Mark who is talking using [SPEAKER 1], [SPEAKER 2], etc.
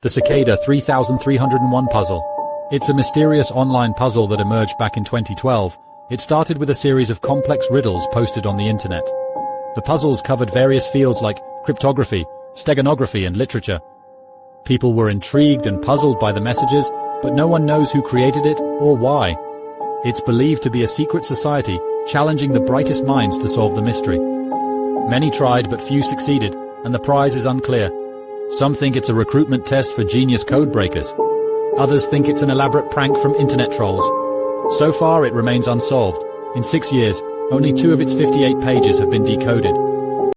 [SPEAKER 1] The Cicada 3301 puzzle. It's a mysterious online puzzle that emerged back in 2012. It started with a series of complex riddles posted on the internet. The puzzles covered various fields like cryptography, steganography, and literature. People were intrigued and puzzled by the messages, but no one knows who created it or why. It's believed to be a secret society challenging the brightest minds to solve the mystery. Many tried, but few succeeded, and the prize is unclear. Some think it's a recruitment test for genius code breakers. Others think it's an elaborate prank from internet trolls. So far, it remains unsolved. In 6 years, only 2 of its 58 pages have been decoded.